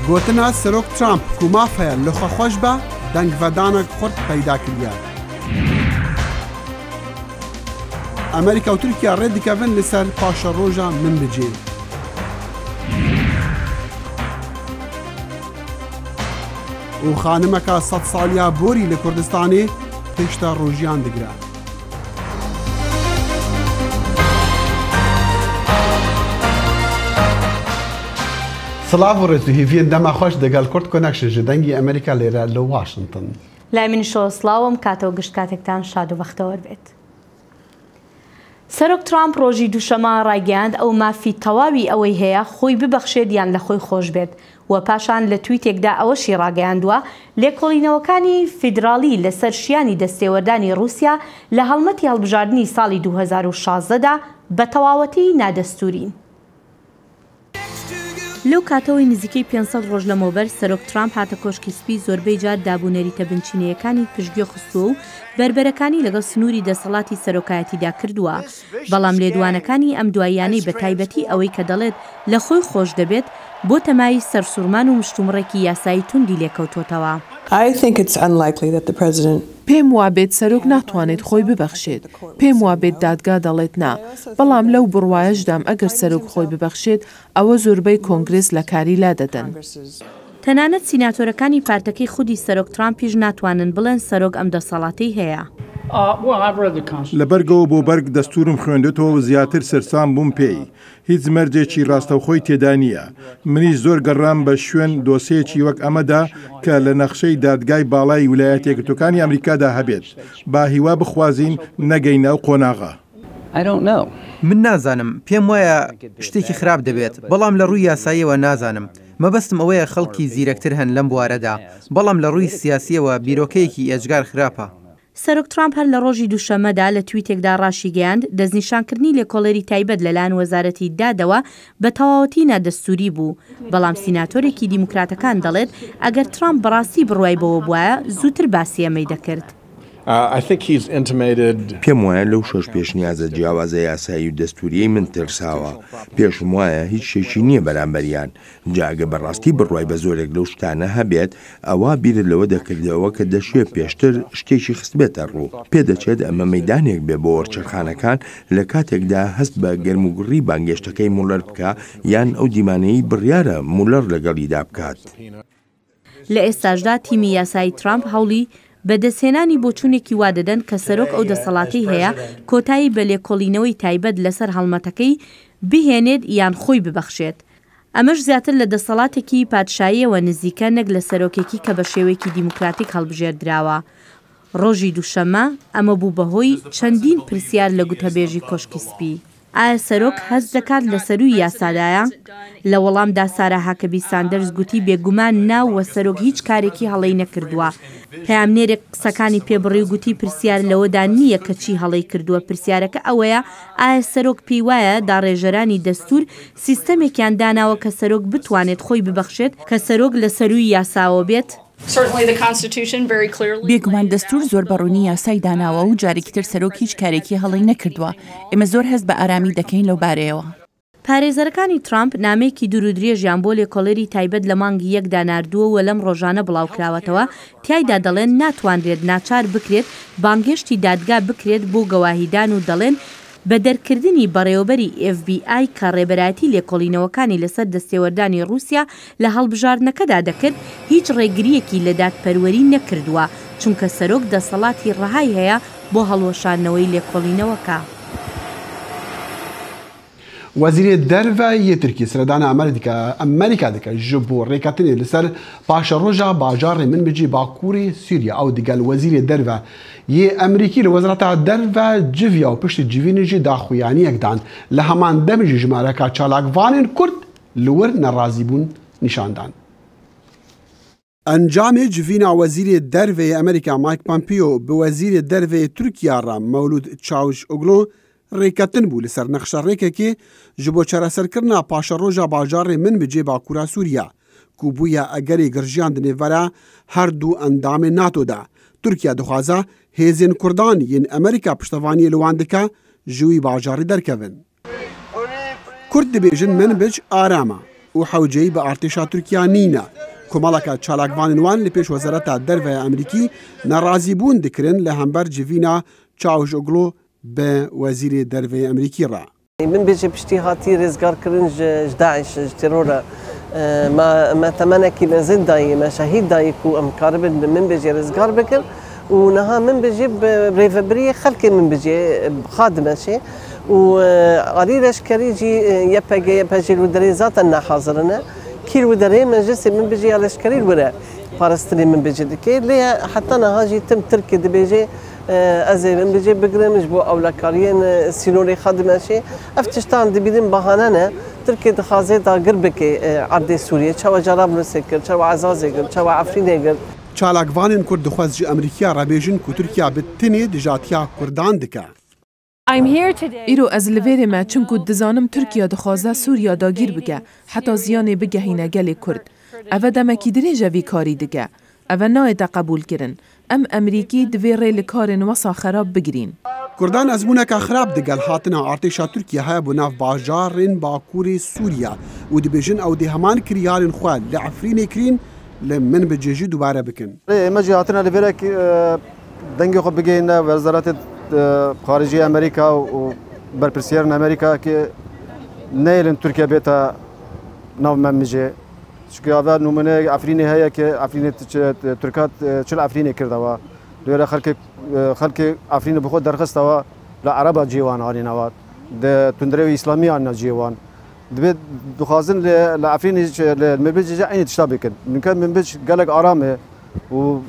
گوتنا سەرۆک ترامپ کو مافەیە لەخوا خۆش بە دەنگڤەدانێک خورد پەیدا کردیە. ئەمریکا و تورکیا ڕێ دکەون لەسەر پاشە ڕۆژە من بجێ. و خانمەکە 100 ساڵیا بۆری لە کوردستانê پێشتا ڕۆژیان دەگرا. سلااو و ڕێزوهیڤین دەما خۆش دەگەڵ کورد کۆنەکشن ji dengê ئەمریکا لێرە لە واشنگتن. لای منیشەوە سڵاوم کاتەوە گشت کاتێکتان شاد و بەختەوەر بێت. سەرۆک ترامپ ڕۆژی دووشەمە ڕایگەیاند ئەو مافی تەواوی ئەوەی هەیە خۆی ببەخشێت یان لە خۆی خۆش بێت و پاشان لە تویتێکدا ئەوەشی ڕاگەیاندووە لێکۆڵینەوەکانی فیدراڵی لەسەر شیانی دەستێوەردانی رووسیا لە هەڵمەتی هەڵبژاردننی ساڵی 2016دا بە تەواوەتی نادەستورین. لەو کاتەوەی نزیکەی 500 ڕۆژ لەمەوبەر سەرۆک ترامپ هاتە کۆشکی سپی زۆربەی جار دابوونەریتە بنچینەیەکانی پشتگوێ خستووە و بربەرەکانی لەگەڵ سنووری دەسەڵاتی سەرۆکایەتیدا کردووە. بەڵام لێدوانەکانی ئەم دواییانەی بە تایبەتی ئەوەی کە دەڵێت لە خۆی خۆش دەبێت بۆ تەمای سەرسوورمان و مشتومڕێکی یاسایی توندی لێکەوتوتەوە. پێم وابێت سەرۆک ناتوانێت خۆی ببەخشێت. پێم وابێت دادگا دەڵێت نا. بەڵام لەو بڕوایەشدام ئەگەر سەرۆک خۆی ببەخشێت ئەوە زۆربەی کۆنگرس لە کاری لا دەدەن. تەنانەت سیناتۆرەکانی پارتەکەی خودی سەرۆک ترامپیش ناتوانن بڵێن سەرۆک ئەم دەسەڵاتی هەیە. لەبەرگەوە بۆ بەرگ دەستورم خوێندێتەوە و زیاتر سەرسام بووم پێی. هیچ مەرجێکی ڕاستەوخۆی تێدا نییە. منیش زۆر گەڕام بە شوێن دۆسەیەکی وەک ئەمەدا کە لە نەخشەی دادگای باڵای ویلایەتە یەکگرتووەکانی ئەمریکادا هەبێت. با هیوا بخوازین نەگەینە و قۆناغا. من نازانم پێم وایە شتێکی خراپ دەبێت بەڵام لە ڕووی یاساییەوە نازانم. مەبەستم ئەوەیە خەڵکی زیرەکتر هەن لەم بوارەدا بەڵام لە ڕووی سیاسیەوە بیرۆکەیەکی ئێجگار خراپە. سەرۆک ترامپ هەر لە ڕۆژی دووشەمەدا لە تویتێکدا ڕاشی گەیاند دەستنیشانکردنی لێکۆڵەری تایبەت لەلایەن وەزارەتی دادەوە بە تەواوەتی نادەستوری بوو. بەڵام سیناتۆرێکی دیموکراتەکان دەڵێت ئەگەر ترامپ بەڕاستی بڕوای بەوە بووایە زووتر باسی ئەمەی دەکرد. پێم وایە لەو شۆش پێشنیازە جیاوازە یاسایی و دەستوریەی من ترساوە. پێشم وایە هیچ شێکی نییە بەرامبەریان. جاگە بەڕاستی بڕوای بە زۆرێک لەو شتانە هەبێت ئەوە بیرت لەوە دەکردەوە کە دەشوێت پێشتر شتێکی خستبێتە ڕوو. پێدەچێت ئەمە مەیدانێک بێ بۆ وەرچەرخانەکان لە کاتێکدا هەست بە گەرموگڕی بانگێشتەکەی مولەر بکە یان ئەو دیمانەی بڕیارە مولەر لەگەڵیدا بکات. لە ئێستاشدا تیمی یاسایی ترامپ هەوڵی بەدەستهێنانی بۆچوونێکی وا دەدەن کە سەرۆک ئەو دەسەڵاتی هەیە کۆتایی بە لێکۆڵینەوەی تایبەت لەسەر هەڵمەتەکەی بهێنێت یان خۆی ببەخشێت. ئەمەش زیاتر لە دەسەڵاتێکی پادشاییەوە نزیکە نەک لە سەرۆکێکی کە بە شێوەیەکی دیموکراتیک هەڵبژێردراوە. ڕۆژی دووشەمە ئەمە بوو بەهۆی چەندین پرسیار لە گوتەبێژی کۆشکی سپی. ئایا سەرۆک هەست دەکات لە سەرووی یاسادایە؟ لە وەڵامدا سارا هاکەبی ساندەرز گوتی بێگومان ناوە سەرۆک هیچ کارێکی هەڵەی نەکردووە. پەیامنێرێک قسەکانی پێبڕی و گوتی پرسیار لەوەدا نییە کە چی هەڵەی کردووە. پرسیارەکە ئەوەیە ئایا سەرۆک پێی وایە داڕێژەرانی دەستور سیستەمێکیان داناوە کە سەرۆک بتوانێت خۆی ببەخشێت کە سەرۆک لە سەرووی یاساوە بێت؟ بێگومان دەستور زۆر بەڕوونی یاسای داناوە و جارێکیتر سەرۆک هیچ کارێکی هەڵی نەکردووە. ئێمە زۆر هەست بە ئارامی دەکەین لەو بارەیەوە. پارێزەرەکانی ترامپ نامەیەکی دوورودرێژیان بۆ لێکۆڵەری تایبەت لە مانگی یەکدا ناردووە و لەم ڕۆژانە بڵاوکراوەتەوە تیایدا دەڵێن ناتوانرێت ناچار بکرێت بانگێشتی دادگا بکرێت بۆ گەواهیدان و دەڵێن بە دەرکردنی بەڕێوەبەری FBI کە ڕێبەرایەتی لێکۆڵینەوەکانی لەسەر دەستێوەردانی رووسیا لە هەڵبژاردنەکەدا دەکرد هیچ ڕێگریەکی لە دادپەروەری نەکردووە چونکە سەرۆک دەسەڵاتی ڕەهای هەیە بۆ هەڵوەشاندنەوەی لێکۆڵینەوەکە. وەزیری دەرڤای تورکی سەردانە ئەمریکا دەکە ji بۆ ڕێککەوتنê li ser paşa roja bajarê min bicî Bakurê Sûriya ew digel wezîrê derve yê Emerîkî li Wezareta Derve civiya û piştî civînê jî daxuyaniyek dan li heman demê jî jimareka çalakvanên Kurd li wir nerazîbûn nîşan dan. Encamê civîna wezîrê derveyê Amerîka Mike Pompeo bi wezîrê derveyê Tirkiya re Mevlûd Çavuşoglu ڕێککەوتن بوو لەسەر نەخشە ڕێکێکی ji بۆ çareserkirina paşa roja bajarê min bi cê Bakura Sûriya ku bûye egerê girjiyan di nêvera her du endamê NATO'da. Tirkiye dixwaza hêzên Kurdan yên Amerîka piştevaniyê li wan dike ji wî bajarî derkevin. Kurd dibêjin min bic arama û و حوجەی بە ئارتێشا تورکیا نینە. کۆمەڵەکە چالاکوانوان لە پێش وەزارەتە دەرڤەیە ئەمریکی ناڕازی بوون دەکرن لە هەمبەر جڤینا چاوشئۆگلۆ بە وەزیری دەرڤەیە ئەمریکی ڕا. من بيجي باشتهاتي رزقار كرنج داعش ترورا ما تمنكي لزد داي ما شهيد دايكو ام كارب من بيجي رزقار بكر ونها من بيجي بريفبري خلك من بيجي خادمه شيء وقليلش كريجي يبقى الودري ذاتنا حاضرنا كيل ودري مجلس من بيجي على شكري الورا فارستري من بيجي دكي ليه حتى انا هاجي تم تركي بيجي ازي من بيجي بقرمج بو اولكاريين سينوري خدمه شيء افتشتان دبيدين بهاننا تركي دخازي دا قربك عرض سوريا تشوا جرابلس كر تشوا عزازي كر تشوا عفرين كر چالاکوانên Kurd dixwaz ji Amerîkaya rabêjin ku Tirkiya bi tinê dijatiya Kurdan dike. ئیرۆ ئەز لە vêrê me çimku dizanim Tirkiya dixwaze Sûriya dagîr bike heta ziyanê bigehîne gelê Kurd. Ev demekî dirêj vî karî dike. Ev nayê te qebûl kirin. Em Emerîkî divê rê li karên wesa xerab bigirîn. Kurdan ezbûneka xerab digel hatina artêşa Tirkiye heye bi nav bajarên Bakurê Sûriya û dibêjin ew dê heman kiryarên xwe li Efrînê kirîn li min bi cêjî dubare bikin. ئێمە جی هاتنە لە vêrek dengê xwe bigihîne Wezareta Xaricî Amerîka û berpirsiyarên Amerîkayekê neyên Tirkiye bêta nav me mijê. Çünkü ava nûmuneyek Efrînê heye ki Efrînê Tirkat çil Efrînê kirdewa. Lêre xelkê Efrînê bi xwe derxistewa li Ereba cîwan anîne wat. Di tundrewê İslamî anîne cîwan. Divê dixwazin li Efrînê li Mirbic jî aynî tişta bikin. Mümkün Mirbic gelek aram e û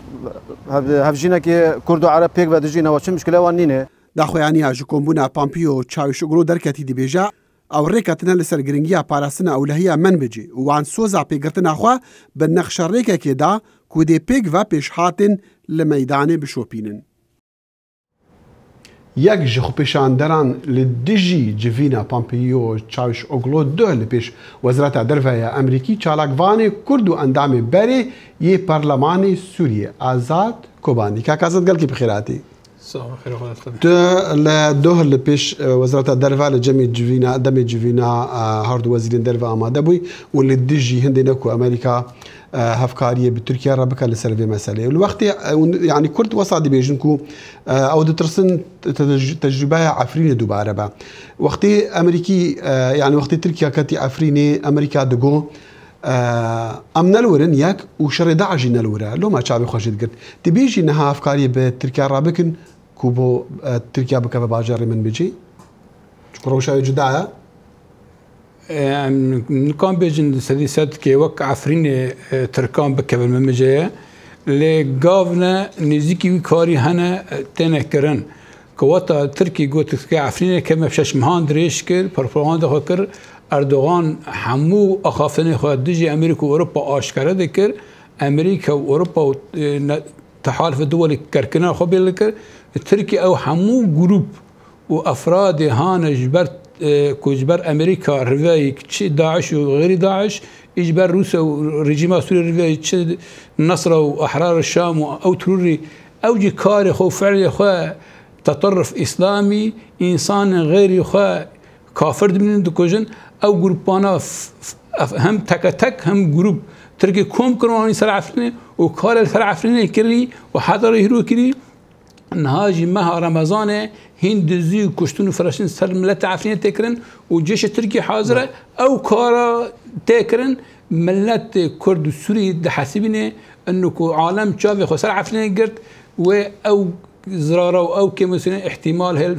hevjînekê Kurd û Ereb pêk ve dijîne çi mişkile wan nîne. Daxuyaniya ji kombûna Pompeo Çavuşoglu derketî dibêje ew rêketine li ser giringiya parastina ewlehiya min bicî û wan soza pêgirtina xwe bi nexşerêkekê da ku dê pêk ve pêşhatên li meydanê bişopînin. Yek ji xwepêşanderan li dijî civîna Pompeo Çavuşoglu duh li pêş Wezareta Derveya Emerîkî çalakvanê Kurd û endamê berê yê Parlemanê Sûriye Azad Kobani. Kak Azad gelkî bixêr hatî. Tu li doh li pêş Wezareta Derve li cemê civîna demê civîna herdû wezîrên derve amade bûy û li dijî hindê ne ku Amerîka hevkariyê bi Tirkiye re bike li ser vê meseleyê. Li wextê yanî Kurd wesa dibêjin ku ew ditirsin tecrübeya Efrînê dubare be. Wextê Emerîkî yanî wextê Tirkiye ketî Efrînê Amerîka digot em nelwirin yek û şerê Daeş jî nelwire. Loma çavê xwe jî digirt. Dibêjî niha hevkariyê bi Tirkiye re bikin ku bo Tirkiye bikeve bajarê min bicî? Çukur rewşa cuda ye? نکان بیجن سدیست که وقت عفرین ترکان بکویم مجیه لی گاونه نزدیکی وی کاری هنه تنه کرن که وقت ترکی گوت که عفرین که مفشش مهان دریش کر پروپاگاندا خو کر اردوغان همو اخافنه خو دجی امریکا و اروپا آشکاره دکر امریکا و اروپا تحالف دول کرکنه خو بیل کر ترکی او همو گروپ و افراد هان جبرت كجبر أمريكا رفاي داعش وغير داعش إجبار روسيا ورجيم سوريا رفاي النصرة وأحرار الشام أو تروري أو جي كاري خو فعلي خو تطرف إسلامي إنسان غير خو كافر من دكوجن أو جروبانا هم تك هم جروب تركي كوم كروني سر عفريني وكار سر عفريني كري وحضر يهرو كري نهاجي مها رمضان هند زي كشتون فرشين سر ملت عفرين تكرن وجيش تركي حاضرة أو كارا تكرن ملت كرد سوري حاسبينه إنه عالم شافي خسر عفرين قرد أو زرارة أو كمسنا احتمال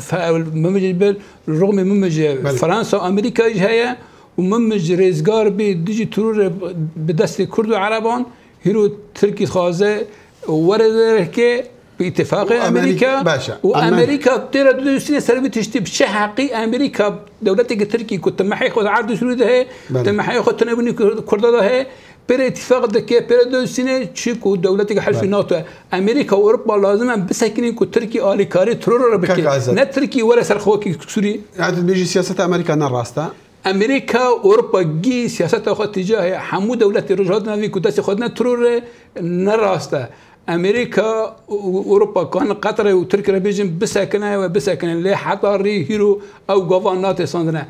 ممجد رغم ممجد فرنسا وأمريكا هي وممجد رزقار بديجي ترور بدست كرد وعربان هيرو تركي خازة ورد كي باتفاق امريكا وامريكا ترى دوسين سربي تشتي بشي حقي امريكا دولتك تركي كنت ما حياخذ عرض سوري ده تم حياخذ تنبني كرد ده بر اتفاق دكي بر دوسين تشيكو دولتك حلف ناتو امريكا واوروبا لازم بسكنين كو تركي اليكاري ترور بكي لا تركي ولا سرخوكي سوري يعني بيجي سياسه امريكا نراستا امريكا واوروبا جي سياسات اخذ تجاه حمو دولت رجعتنا في كنت خدنا ترور نراستا امريكا واوروبا كان قطر وتركيا بيجن بسكنه وبسكنه اللي حضري هيرو او غوفانات صندنا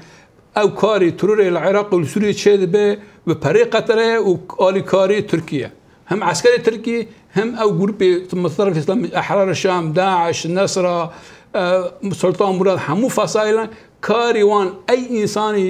او کاری ترور العراق و سوریه چه به به پری قطره و آلی کاری ترکیه هم عسكري تركي هم او جروب متطرف اسلامي احرار الشام داعش نصره سلطان مراد حمو فصائل كاري وان اي انساني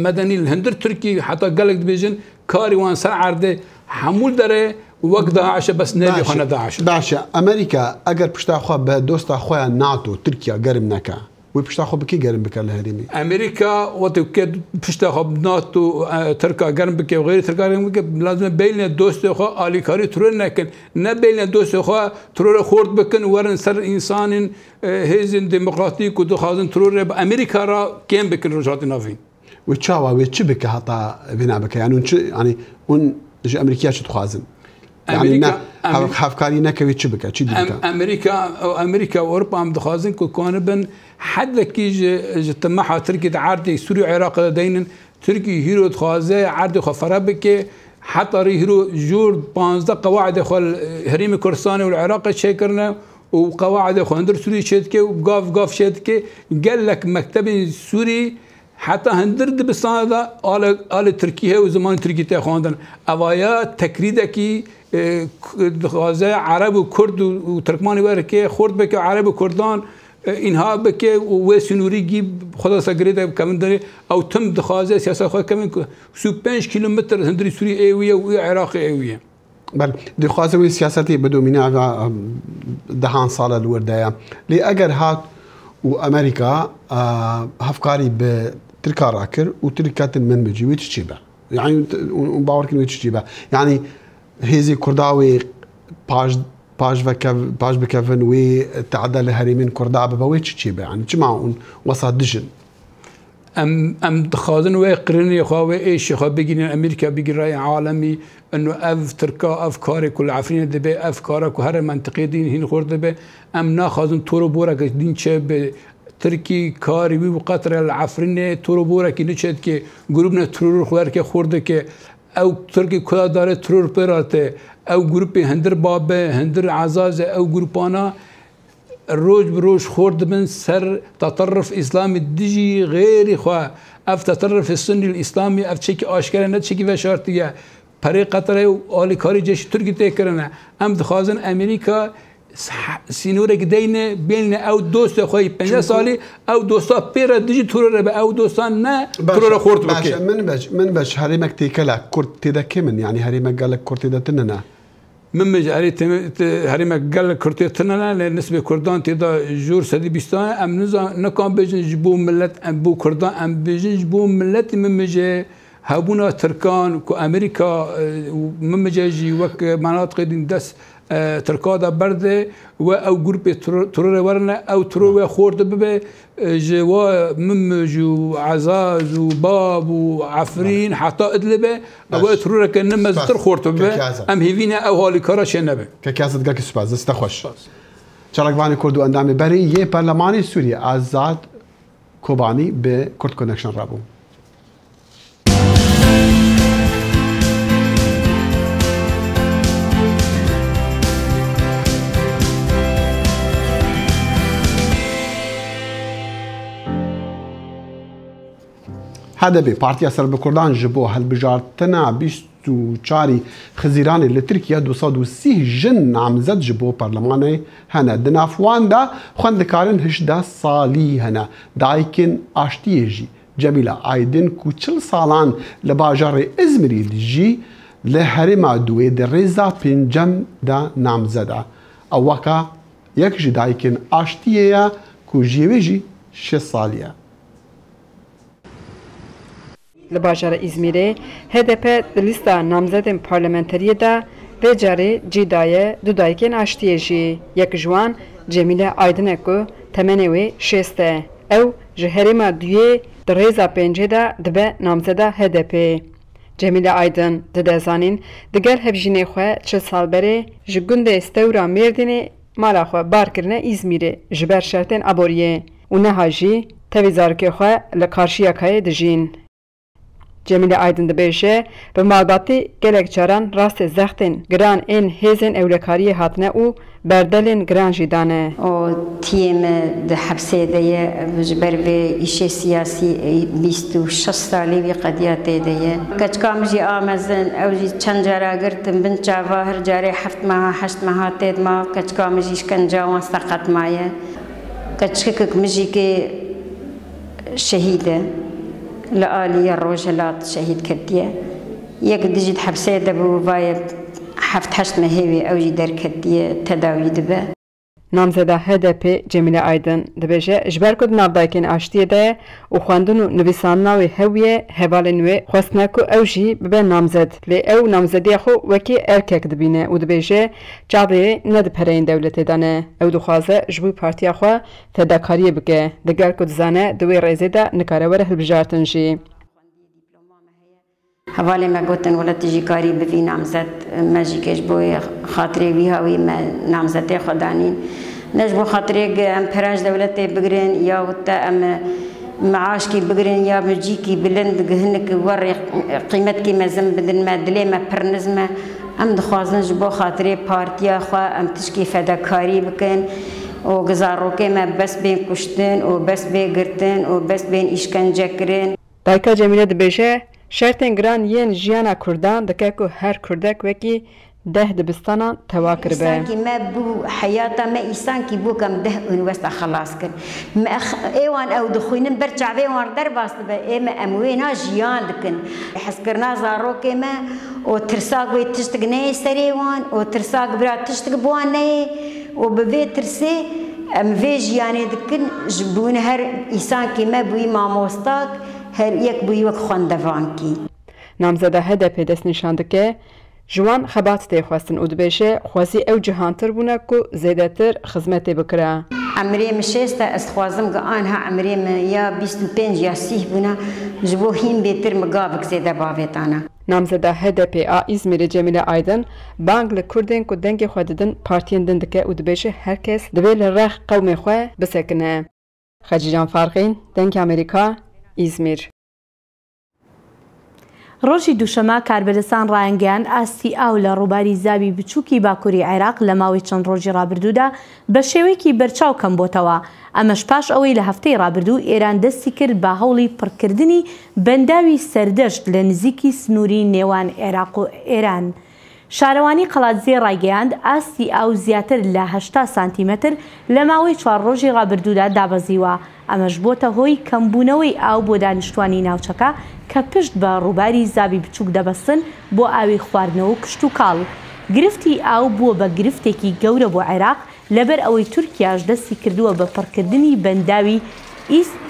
مدني الهندر تركي حتى قالك دبيجن كاري وان سر عرضه حمول داره وقت داعش بس نبي خانه داعش امريكا اگر پشت خو به دوست خو ناتو تركيا گرم نکا و پشت خو بکی گرم بکل هریمی امریکا وقتی که پشت خو ناتو ترکا گرم بکی و غیر ترکا گرم بکی لازم بین دوست خو آلیکاری ترور نکن نه بین دوست خو ترور خورد بکن ورن سر انسان هیزن دموکراتیک و دخوازن ترور امریکا را کم بکن رجعت نافین و چاوا و چی بک حتا بنا بک يعني اون امریکا چه تخوازن يعني نه هفکاری نکوی چی بک چی دیگه امریکا و اروپا هم دخوازن که کانبن حد کی جتمع تركي عرض سوريا العراق دينن تركي هيرو تخوازه عرض خفره بك حتى هيرو جور 15 قواعد خل هريم كردستان والعراق شكرنا وقواعد خو هندر سوري شدكي وقاف شدكي قال لك مكتب سوري حتى هندر دبستان هذا آل تركيا وزمان تركي تاخوندن اوايا تكريدكي خوازه عرب وكرد وتركماني وركي خورد بك عرب وكردان اینها بکه و سنوری گیب خدا سگریده کمن داره او تم دخوازه سیاست خود کمن 5 کیلومتر هندری سوری ایویه و عراق ایویه بل دخوازه و سیاستی بدو منع دهان سال الورده لی اگر هات و امریکا هفکاری به ترکا راکر و ترکات من بجیوی تشيبه يعني باور کنوی تشيبه يعني هزي كرداوي باش بكفن وي تعدل هريمين كردا ببوي تشي يعني جماعون وسط دجن ام دخازن ويقرن يا خو ايش خو بيجين امريكا بيجي راي عالمي انه اف تركا افكار كل عفرين دبي افكارك وهر منطقه دين هين خورد به ام ناخذن تورو بورك دين تشي تركي كاري وقطر العفرين تورو بورك نشد كي جروبنا ترور خور كي خورد كي او تركي كلا داره ترور براته او جروب هندر بابه هندر عزاز او جروبانا روج بروج خورد من سر تطرف اسلامي ديجي غير خوا اف تطرف السني الاسلامي اف تشكي اشكال نه تشكي وشارتيه بري قطر و آلیکاری جيش تركي تكرنا ام دخازن امريكا سينورك دينه بين او دوست خوي 50 سالي او دوستا بيرا ديجي تورر او دوستان نه تورر خورد بك من باش هريمك تيكلا كرت تدا كمن يعني هريمك قال لك كرت تدا تننا من مجاري هريمك قال لك كرت تننا بالنسبه كردان تدا جور سدي بيستان ام نزا نكون بيجن جبو ملت ام بو كردان ام بيجن جبو ملت من مجا هابونا تركان كو امريكا من مجاجي وك مناطق دين دس تركادا برده و او جروب ترور ورنا او ترور خورد ببه جوا ممجو عزاز وباب وعفرين حتى ادلبه او ترور كان مزتر خورد ببه ام هيفينا او هالي كارا شنبه كاسد قالك سباز استخوش چالک بانی کردو اندام بری یه پارلمانی سوریه آزاد کوبانی به کرد کانکشن رابو هذا بارتيا سرب كردان جبو هالبجارتنا 24 خزيراني لتركيا 230 جن نامزد جبو برلماني هنا دنافوان دا خوندكارن هشدا صالي هنا دايكن اشتيجي جميلة ايدن كوچل سالان لباجار ازمري جي لهرما دوي دريزا پنجم دا نامزدا اوكا يكجي دايكن اشتيجي كوجيويجي 6 ساليه لباجار İzmir'e HDP lista namzedên parlamenteriye da vê carê cîdaye du dayikên aştiyê jî yek ji wan Cemîle Aydin e ku temenê wê şêst e. Ew ji herêma duyê di rêza pêncê de dibe namzeda HDP. Cemîle Aydin dide zanîn digel hevjînê xwe 4 sal berê ji gundê Stewra Mêrdînê mala xwe bar kirine İzmîrê ji ber şertên aboriyê û neha jî tevî zarokê xwe li Karşıyakayê dijîn. Cemile Aydın dibêje bi malbatî gelek caran rastê zextên giran ên hêzên ewlekariyê hatine û berdelên giran jî dane. O tiyeme di hepsê de ye ji ber vê îşê siyasî 26 salî wî qediyatê de ye. Keçika min jî amezin ew jî çend cara girtin bin çava her carê heft meha heşt meha tê dima keçika min jî işkenca wan seqet maye. Keçikek min jî kê şehîd e. li aliyê Rojhilat şehîd kiriye. Yek dijî hepsê de bû vaye heft heşt mehê wê ew jî derketiye tedawî dibe. Namzeda HDP Cemile Aydın dibêje ji ber ku di navdayekên aştiyê de ye û xwendin û nivîsandina wê hewiye hevalên wê xwestine ku ew jî bibe namzed. Lê ew namzediya xwe wekî erkek dibîne û dibêje çavê ne di pereyên dewletê de ne. Ew dixwaze ji bo partiya xwe fedakariyê bike. Diger ku dizane di wê rêzê de nikare were hilbijartin jî. Hevalê me gotin welatî jî karî bivî namzet me jî kê ji bo xatirê wî hawî me namzetê xwe danîn. Ne ji bo xatirê em peraj dewletê bigirin ya te em meaşkî bigirin ya mircîkî bilind hinek werê qîmetkî mezin bidin me dilê me pirniz me em dixwazin ji bo xatirê partiya xwe em tişkî fedakarî bikin û gizarokê me bes bên kuştin û bes bê girtin û bes bên îşkencekirin. Dayika Cemile dibêje şertên giran yên jiyana Kurdan dike ku her Kurdek wekî deh dibistanan tewa kiribe. İnsankî me bû heyata me îsankî bû kem deh unîvesta xelas kir. Êwan ew dixwînin ber çavê wan derbas dibe ê me em wêna jiyan dikin. Hezkirina zarokê me û tirsak wê tiştik neyê serê wan û tirsak bira tiştik bi wan neyê û bi vê tirsê em vê jiyanê dikin ji bûn her îsankî me bûyî mamostak her yek bûyî wek xwendevankî. Namzeda HDP dest nîşan dike ji wan xebat tê xwestin û dibêje xwezî ew cihantir bûne ku zêdetir xizmetê bikire. Emirê min şêst e ez dixwazim gianiha emirê min ya 25 ya 30 bûne ji bo hîn bêtir min gavek zêde bavê dane. Namzeda HDP a İzmîrê Cemile Aydın bang li Kurdên ku dengê xwe didin partiyên din dike û dibêje herkes divê li rex qewmê xwe bisekine. Xecican Farxîn, Dengê Amerîka, İzmîr. ڕۆژی دووشەمە کاربەدەستان ڕایانگەیاند ئاستی ئاو لە ڕووباری زاوی بچووکی باکووری عێراق لە ماوەی چەند ڕۆژی ڕابردوودا بە شێوەیەکی بەرچاو کەم بۆتەوە. ئەمەش پاش ئەوەی لە هەفتەی ڕابردوو ئێران دەستی کرد بە هەوڵی پڕکردنی بەنداوی سەردەشت لە نزیکی سنووری نێوان عێراق و ئێران. شارەوانی قەڵاتزێ ڕایگەیاند ئاستی ئاو زیاتر لە 80 سانتیمەتر لە ماوەی 4 ڕۆژی ڕابردوودا دابەزیوە. ئەمەش بۆتە هۆی کەمبوونەوەی ئاو بۆ دانیشتوانی ناوچەکە کە پشت بە ڕووباری زاوی بچووک دەبەستن بۆ ئاوی خواردنەوە و کشت و کاڵ. گرفتی ئاو بووە بە گرفتێکی گەورە بۆ عێراق لەبەر ئەوەی تورکیاش دەستی کردووە بە پڕکردنی بەنداوی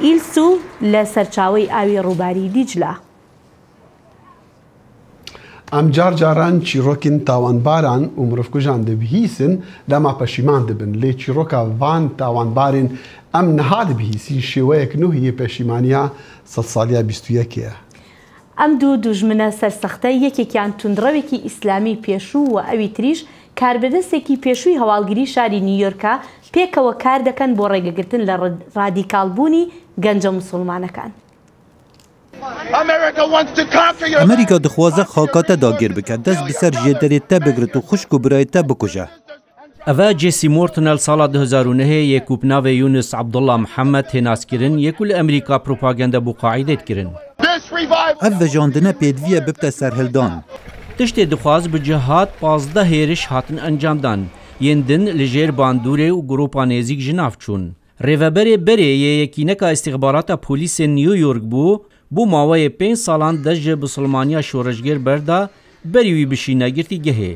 ئیلسو لە سەرچاوەی ئاوی ڕووباری دیجلە. ئەم جار جاران چیرۆکین تاوانباران و مرۆڤکوژان دەبیهیسن دەما پەشیمان دەبن لێ چیرۆکە وان تاوانبارین ئەم نەها دەبیهیسی شێوەیەک نوهیە پەشیمانیا سەد ساڵیا 21ەیە. ئەم دوو دوژمنە سەرسەختە یەکێکیان توندڕەوێکی ئیسلامی پێشوو و ئەوی تریش کاربەدەستێکی پێشووی هەواڵگیری شاری نیویۆرکە پێکەوە کار دەکەن بۆ ڕێگەگرتن لە ڕادیکالبوونی گەنجە موسڵمانەکان. ئەمریکا دخوازە خاکاتە داگیر بکە دەست بسەر ژێدەرێتە بگرێت و خوشک و برایەتە بکوژە. ئەڤە جێسی مۆرتنەل ساڵا 2009 یەکوپناوێ یونس عەبدوڵڵا محەممەد هێناسکردن یەکو لە ئەمریکا پروپاگەندە بۆ قاعیدەت کردن. ئەف vejandine pêdivî ye bibte serhildan. Tiştê dixwaz bi cihat 15 hêriş hatin encamdan. Yên din li jêr bandûrê û gropa nêzik ji nav çûn. Rêveberê berê yê yekîneka îstixbarata polîsên New York bû, بۆ ماوەیە 5 ساڵان دەست ji بسڵمانیا شۆڕژگەر بەردا بەری وی بشینە گرتی گەهێ.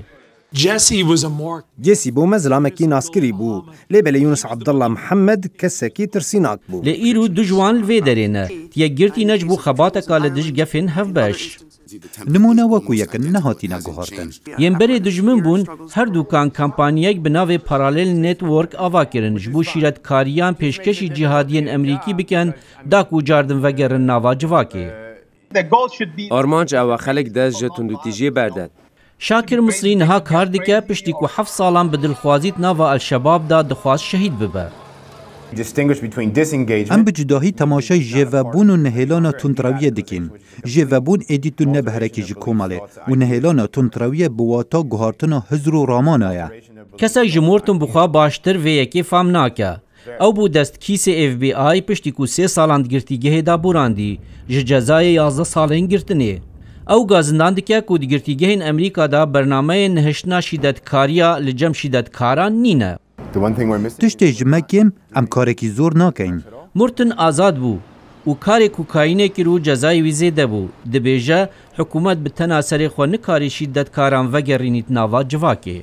جێسی بۆ me zilamekî naskirî bû lê belê Yunus Abdullah Muhammed kesekî tirsînak bû. Li îro du ciwan li vê derê ne. Yek girtî ne ji bo xebateka li dij gefên hevbeş. Nimûne wekû yekin nehatîne guhartin. Yên berê dijmin bûn her dûkan kampanyayek bi navê Paralel Network ava kirin ji bo şîretkariyan pêşkeşî cihadiyên Emerîkî bikin da ku cardin vegerin nava civakê. Armanc ewa xelek dest ji tundûtîjiyê berdet. Şakir Misrî niha kar dike piştî ku 7 salan bi dilxwazît nava El-Şebab da dixwaz şehîd bibe. ئەم بجداهی تەماشای ژێڤەبوون و نەهێلانە تونتراویە دکەین. ژێڤەبوون ئێدی تو نەبهرێکی ji کۆمەڵێ و نەهێلانە تونتراویە bi wata guhartina hizr û ramanaya. Kesek ji mortin bixwe baştir vê yekê fam nake. Ew bû destkîsê FBI piştî ku 3 salan girtîgehê da borandî, ji cezayê 11 salên girtinê. Ew gazindan dike ku di girtîgehên Amerîka da bernameyên nihiştina şîdetkariya li cem şîdetkaran nîne. Tiştê ji me kêm em karekî zor nakein. Mortin azad bû û karê ku kayînê kir û cezayê wî zêde bû. Dibêje hikûmet bi tena serê xwe nikarî şîdetkaran vegerînît nava civakê.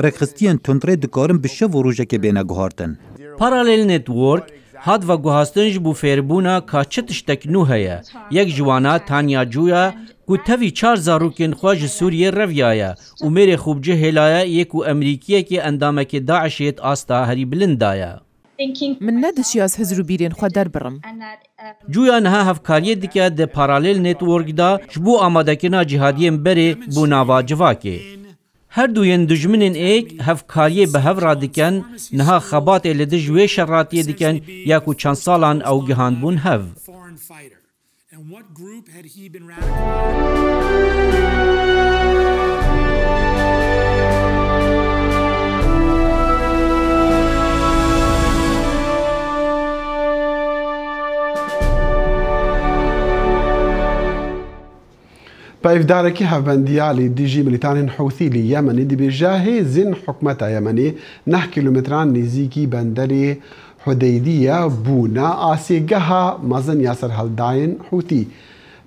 Rêxistiyên tundrê dikarin bi şev û rojekê bêne guhartin. Paralel Network hat veguhastin ji bo fêrbûna ka çi tiştek nû heye. Yek ji wan Tanya Cuya ku tevî 4 zarokên xwe ji Sûriyê reviyaye û mêrê xûbcî hêlaye yê ku Emerîkiyekê endamekê Daişê asta herî bilind daye. Min nedişiyaz hizr û bîrên xwe derbirim. Cuya niha hevkariyê dike di Paralel Network da ji bo amadekirina cihadiyên berê bû nava civakê. Her duyên dijminên êk hevkariyê bi hev ra dikin, niha xebatê li dij wê şerratiyê dikin ya ku çend salan ew gihandbûn hev. پایفدارێکی هەڤەندیە لە دیژی ملیتانên حوثی لە یەمەنی دەبێژە هێزن حکومەتە یەمەنی 9 کیلومتران نزیکی بەندەرێ حودەیدیە بوونە ئاسێگەها مەزن یاسەر هەڵداین حوتی.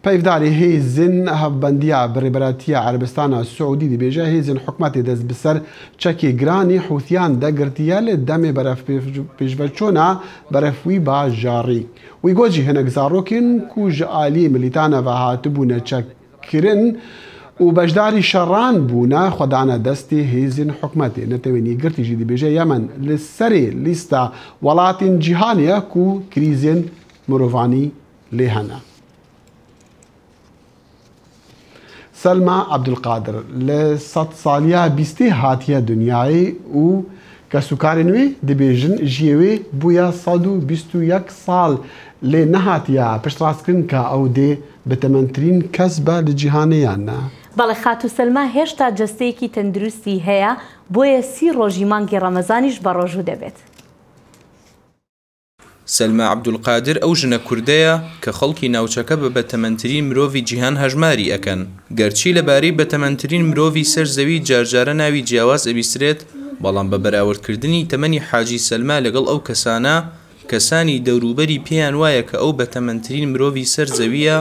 پایفداری هێزن هەڤەندیە بەڕێبەرەتیە عەربستانە سعودی دەبێژە هێزن حکومەتی دەست بسەر چەکی گرانی حوتیان دەگرتیە لە دەمێ بەرەف پێشڤەچۆنە بەرەفوی باژاری. وی گۆجی هەنێک زارۆکن کو ji aliyê militanê ve hatibûne çekkirin û beşdarî şerran bûne xwedane destê hêzên hikûmetê. Netewînî girtî jî dibêje Yemen li serê lîsta welatên cîhanê ye ku krîzên mirovanî lê hene. Selma Abdulqadir li 100 saliya bîstê hatiye dunyayê û kesûkarên wê dibêjin jiyê wê bûye 121 sal lê nehatiye piştrastkirin ka ew dê bi tementirîn kes be li cîhanê ne. بەڵێ خاتو سەلما هێشتا جەستەیەکی تەندروستی هەیە بۆیە 30 ڕۆژی مانگی ڕەمەزانیش بە ڕۆژوو دەبێت. سەلما عەبدولقادر ئەو ژنە کوردەیە کە خەڵکی ناوچەکە بە بەتەمەنترین مرۆڤی جیهان هەژماری ئەکەن. گەرچی لەبارەی بەتەمەنترین مرۆڤی سەرزەوی جارجارە ناوی جیاواز ئەبیسترێت، بەڵام بە بەراوردکردنی تەمەنی حاجی سەلما لەگەڵ ئەو کەسانە کەسانی دەوروبەری پێیان وایە کە ئەو بەتەمەنترین مرۆڤی سەرزەویە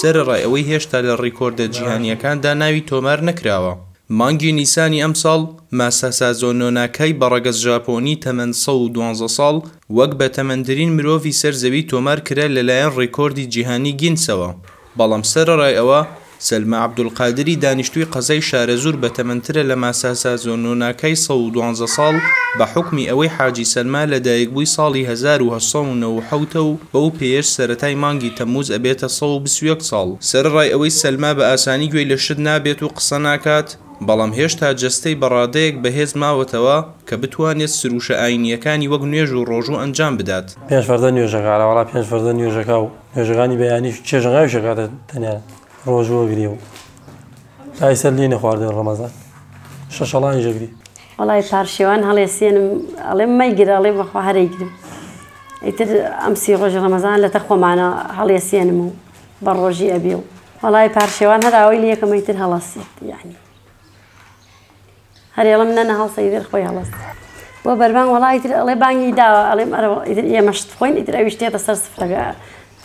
سەرڕای ئەوەی هێشتا لە ڕیکۆردە جیهانیەکاندا ناوی تۆمار نەکراوە. مانگی نیسانی ئەم ساڵ ماساسازۆ نۆناکای بەڕەگەز ژاپۆنی تەمەن 112 ساڵ وەک بەتەمەنترین مرۆڤی سەرزەوی تۆمار کرا لەلایەن ڕیکۆردی جیهانی گینسەوە. بەڵام سەرڕای ئەوە سەلما عەبدولقادری دانیشتووی قەزای شارەزور بەتەمەنترە لە ماساسازۆ نۆناکای 112 ساڵ بە حکمی ئەوەی حاجی سەلما لە دایکبووی ساڵی 1997 و بەو پێش سەرەتای مانگی تەمووز ئەبێتە 121 ساڵ. سەرڕای ئەوەی سەلما بە ئاسانی گوێی لە شت نابێت و قسە ناکات، بەڵام هێشتا جەستەی بەڕادەیەک بەهێز ماوەتەوە کە بتوانێت سروشە ئاینیەکانی وەک نوێژ و ڕۆژوو ئەنجام بدات. پێنج فەردە نوێژەکانەوەڵا پێنج فەردە نوێژەکە و نوێژەکانی بەیانی چێژەکاتە تەنیا ڕۆژوە گری و تایسەر لێ نەخواردن ڕەمەزان شەشەڵانی ژەگری. وڵای پارشێوان هەڵێسێنم ئەڵێ مەیگرە ئەڵێ بەخوا هەرەیگرم. ئیتر ئەم 30 ڕۆژی ڕەمەزان لە تەخۆمانە هەڵێسێنم و بە ڕۆژی ئەبێ و وڵای پارشێوان هەراوەی لە یەکەمە ئیتر هەڵەسێت یعنی هەرێڵم نەنە هەڵسە ئیتر خۆی هەڵەست بۆ بەربان وڵای ئیتر ئەڵێ بانگی داوە ئەڵێم ئیتر ئێمەشت بخۆین ئیتر ئەویش تێتە سەر سفرەکە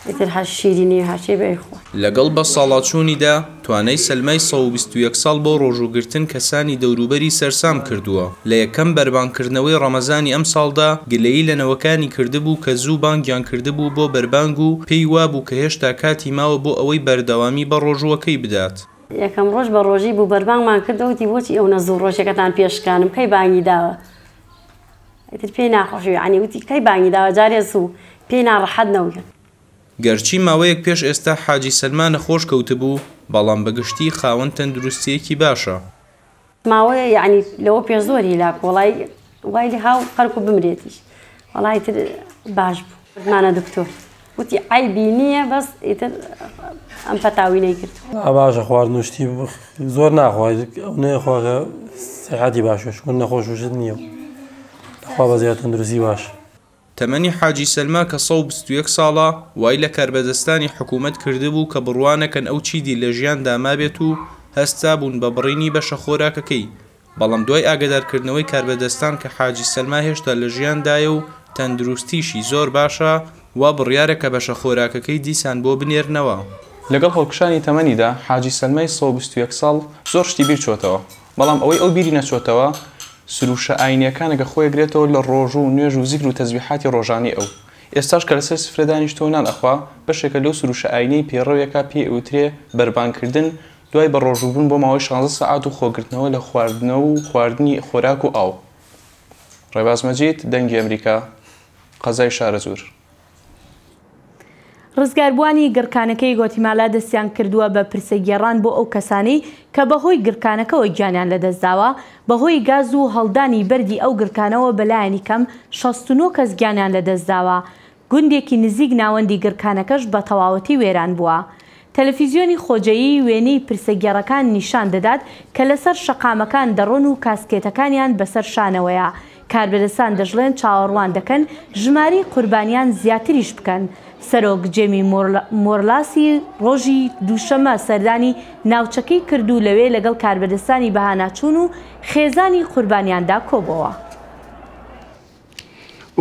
ئیتر هەر شیرینی هاچێ بێخۆ. لەگەڵ بە ساڵاتچوونیدا توانای سەلمای 121 ساڵ بۆ ڕۆژوگرتن کەسانی دەوروبەری سەرسام کردووە. لە یەکەم بەربانکردنەوەی ڕەمەزانی ئەم ساڵدا گلەیی لە نەوەکانی کردبوو کە زوو بانگیان کردبوو بۆ بەربانگ و پێی وابوو کە هێشتا کاتی ماوە بۆ ئەوەی بەردەوامی بە ڕۆژوەکەی بدات. یەکەم ڕۆژ بە ڕۆژی بوو بەربانگمان کردەوەتی بۆچی ئەو نەزوو ڕۆژەکەتان پێشکانم کەی بانگی داوە ئیتر پێی ناخۆشی عنی وتی کەی بانگی داوە جارێ زوو پێی ناڕەحەت نەوگرن. گەرچی ماوەیەک پێش ئێستا حاجی سەلمان نەخۆش کەوتبوو، بەڵام بەگشتی خاوەن تەندروستیەکی باشە. ماوەیە یعنی لەوە پێش زۆری لا کۆڵای وای لە هاو خەرکو بمرێتیش وڵای تر باش بوو مانە دکتۆر وتی عیبی نییە بەس ئیتر ئەم پەتاوی لێی کرد باشە خواردنوشتی زۆر ناخواید نەخواکە سیحاتی باشە چون نەخۆشوشت نییە خوا بە زیاد تەندروستی باش. تەمەنی حاجی سەلما کە 121 ساڵە وای لە کاربەدەستانی حکوومەت کردبوو کە بڕوانەکەن ئەو چیدی لە ژیان دامابێت و هەستا بوون بە بڕینی بەشە خۆراکەکەی بەڵام دوای ئاگدارکردنەوەی کاربەدەستان کە حاجی سەلما هێشتا لە ژیاندایە و تەندروستیشی زۆر باشە وا بڕیارە کە بەشە خۆراکەکەی دیسان بۆ بنێرنەوە. لەگەڵ هەڵکشانی تەمەنیدا حاجی سەلمای 121 ساڵ زۆر شتی بیر چۆتەوە بەڵام ئەوەی ئەو بیری نەچۆتەوە سروشە ئاینیەکانەکە خۆی گرێتەوە لە ڕۆژ و نوێژ و زیکر و تەزبیحاتی ڕۆژانی ئەو ئێستاش کە لەسەر سفرە دانیشتۆ نان ئەخوا بەشێکە لەو سروشە ئاینەی پێڕەوێکە پێ ئەوترێ بەربانکردن دوای بە ڕۆژوبوون بۆ ماوەی 16 سەعات و خۆگرتنەوە لە خواردنەوە و خواردنی خۆراک و ئاو. ڕێباز مەجید دەنگی ئەمریکا قەزای شارە زور. ڕزگاربووانی گڕکانەکەی گۆتیمالا دەستیان کردووە بە پرسەگێڕان بۆ ئەو کەسانەی کە بەهۆی گڕکانەکەەوە گیانیان لەدەستداوە بەهۆی گاز و هەڵدانی بەردی ئەو گڕکانەوە بەلایەنی کەم 69 کەس گیانیان لەدەستداوە. گوندێکی نزیک ناوەندی گڕکانەکەش بە تەواوەتی وێران بووە. تەلەڤیزیۆنی خۆجەیی وێنەی پرسەگێڕەکان نیشان دەدات کە لەسەر شەقامەکان دەڕۆن و کاسکێتەکانیان بەسەر شانەوەیە. کاربەدەستان دەژڵێن چاوەڕوان دەکەن ژماری قوربانیان زیاتریش بکەن. سەرۆک جێمی مۆرلاسی ڕۆژی دووشەمە سەردانی ناوچەکەی کردو لەوێ لەگەڵ کاربەدەستانی بەهاناچوون و خێزانی قوربانیاندا کۆبەوە.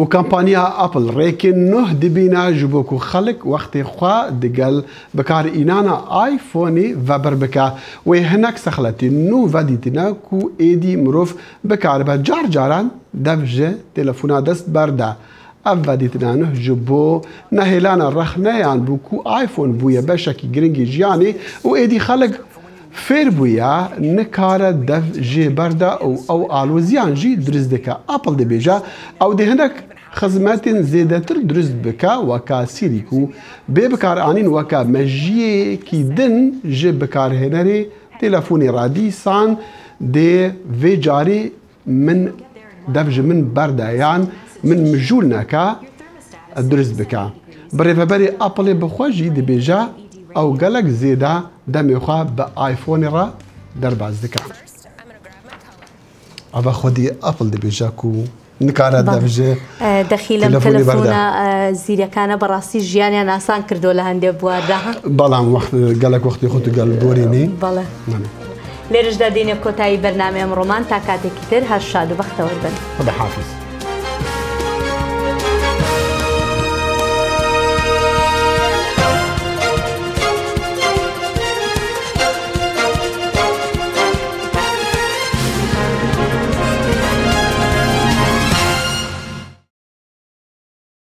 و کمپانیا ئاپل ڕێکن 9 دبینە ji bo ku xelek wextê xwe digel bikarînana iPhonê veber bike wê hinek sexletî nû vedîtine ku êdî mirov bikaribe car caran dev ji telefona dest berde. Ev vedîtina nû ji bo nehêlana rexneyan bû ku iPhone bûye beşekî giringî jiyanê û êdî xelek fêr bûye nikare dev jê berde û ew alûziyan jî dirist dike. Apple dibêje ew dê hinek xizmetên zêdetir dirist bike weka sîrî ku bê bikaranîn weka mejiyekî din ji bikarhênerê telefonê radîsan dê vê carî min dev ji min berde yan min mijûl neke dirist bike. Bi rêveberê Appleê bixwe jî dibêje ew gelek zêde demê xwe bi iPhoneê re derbas dike. Ava xwedî Apple dibêje ku nikare dev ji دەخیلم تەلەفۆنە زیرەکانە بەڕاستی ژیانیان ئاسان کردو لە هەندێک بواردا بەڵام gelek وەختی خۆت گەل بۆرینی بەڵێ لێرەشدا دێنێ کۆتایی بەرنامەیە ئەمڕۆمان تا کاتێکی تر هەر شاد و بەختەوەر بن. خدا حافظ.